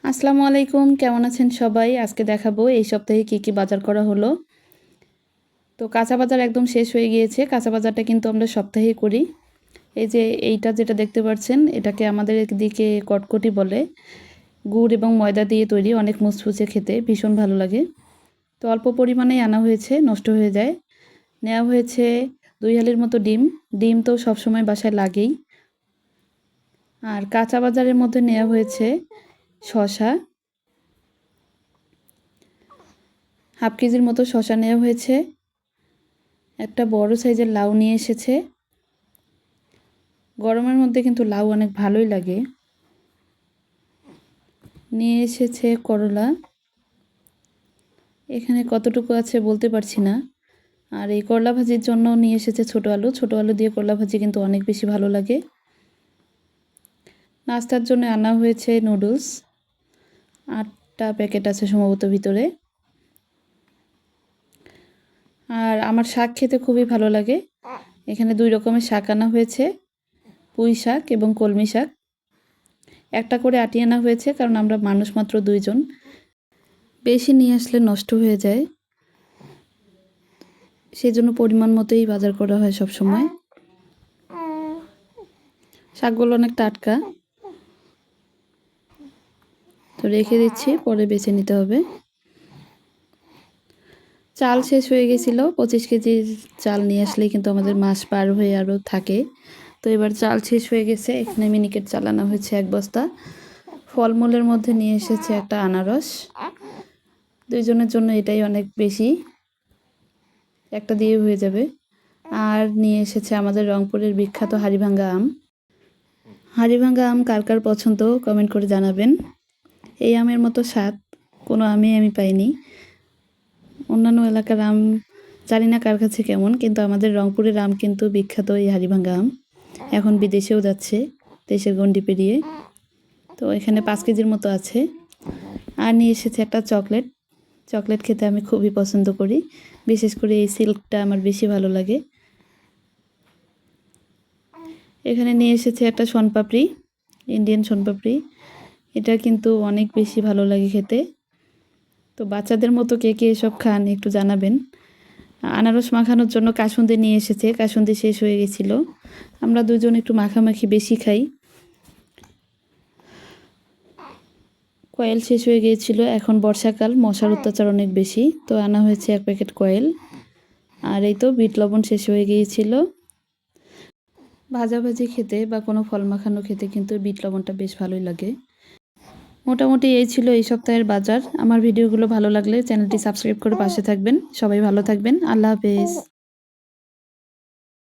আসসালামু আলাইকুম, কেমন আছেন সবাই? আজকে দেখাবো এই সপ্তাহে কি বাজার করা হলো। তো কাঁচা বাজার একদম শেষ হয়ে গিয়েছে। কাঁচা বাজারটা কিন্তু আমরা সপ্তাহেই করি। এই যে এইটা যেটা দেখতে পাচ্ছেন, এটাকে আমাদের এদিকে কটকটি বলে। গুড় এবং ময়দা দিয়ে তৈরি, অনেক মুচমুচে খেতে, ভীষণ ভালো লাগে। তো অল্প পরিমাণেই আনা হয়েছে, নষ্ট হয়ে যায়। নেওয়া হয়েছে 2 হালির মতো ডিম। ডিম তো সবসময় বাসায় লাগেই। আর কাঁচা বাজারের মধ্যে নেওয়া হয়েছে শসা, হাফ কেজির মতো শসা নেওয়া হয়েছে। একটা বড় সাইজের লাউ নিয়ে এসেছে। গরমের মধ্যে কিন্তু লাউ অনেক ভালোই লাগে। নিয়ে এসেছে করলা। এখানে কতটুকু আছে বলতে পারছি না। আর এই করলা ভাজির জন্য নিয়ে এসেছে ছোট আলু। ছোট আলু দিয়ে করলা ভাজি কিন্তু অনেক বেশি ভালো লাগে। নাস্তার জন্য আনা হয়েছে নুডলস। 8টা প্যাকেট আছে সম্ভবত ভিতরে। আর আমার শাক খেতে খুবই ভালো লাগে। এখানে 2 রকমের শাক আনা হয়েছে, পুঁই শাক এবং কলমি শাক। একটা করে আটি আনা হয়েছে, কারণ আমরা মানুষ মাত্র 2 জন। বেশি নিয়ে আসলে নষ্ট হয়ে যায়, সেজন্য পরিমাণ মতোই বাজার করা হয় সব সময়। শাকগুলো অনেক টাটকা, তো রেখে দিচ্ছি, পরে বেছে নিতে হবে। চাল শেষ হয়ে গেছিল। 25 কেজির চাল নিয়ে আসলেই কিন্তু আমাদের মাস পার হয়ে আরও থাকে। তো এবার চাল শেষ হয়ে গেছে। এখানে মিনিকেট চাল আনা হয়েছে 1 বস্তা। ফলমূলের মধ্যে নিয়ে এসেছে একটা আনারস। 2 জনের জন্য এটাই অনেক বেশি, একটা দিয়ে হয়ে যাবে। আর নিয়ে এসেছে আমাদের রংপুরের বিখ্যাত হাড়িভাঙ্গা আম। হাড়িভাঙ্গা আম কার কার পছন্দ কমেন্ট করে জানাবেন। এই আমের মতো স্বাদ কোনো আমই আমি পাইনি। অন্যান্য এলাকার আম জানি না কার কাছে কেমন, কিন্তু আমাদের রংপুরের আম কিন্তু বিখ্যাত এই হাড়িভাঙ্গা আম। এখন বিদেশেও যাচ্ছে, দেশের গণ্ডি পেরিয়ে। তো এখানে 5 কেজির মতো আছে। আর নিয়ে এসেছে একটা চকলেট। চকলেট খেতে আমি খুবই পছন্দ করি, বিশেষ করে এই সিল্কটা আমার বেশি ভালো লাগে। এখানে নিয়ে এসেছে একটা শনপাপড়ি, ইন্ডিয়ান শনপাপড়ি। এটা কিন্তু অনেক বেশি ভালো লাগে খেতে। তো বাচ্চাদের মতো কে কে এসব খান একটু জানাবেন। আনারস মাখানোর জন্য কাসুন্দি নিয়ে এসেছে। কাসুন্দি শেষ হয়ে গেছিলো। আমরা 2 জন একটু মাখামাখি বেশি খাই। কয়েল শেষ হয়ে গিয়েছিল। এখন বর্ষাকাল, মশার অত্যাচার অনেক বেশি, তো আনা হয়েছে 1 প্যাকেট কয়েল। আর এই তো বিট লবণ শেষ হয়ে গিয়েছিল। ভাজাভাজি খেতে বা কোনো ফল মাখানো খেতে কিন্তু বিট লবণটা বেশ ভালোই লাগে। মোটামুটি এই ছিল এই সপ্তাহের বাজার। আমার ভিডিওগুলো ভালো লাগলে চ্যানেলটি সাবস্ক্রাইব করে পাশে থাকবেন। সবাই ভালো থাকবেন। আল্লাহ হাফেজ।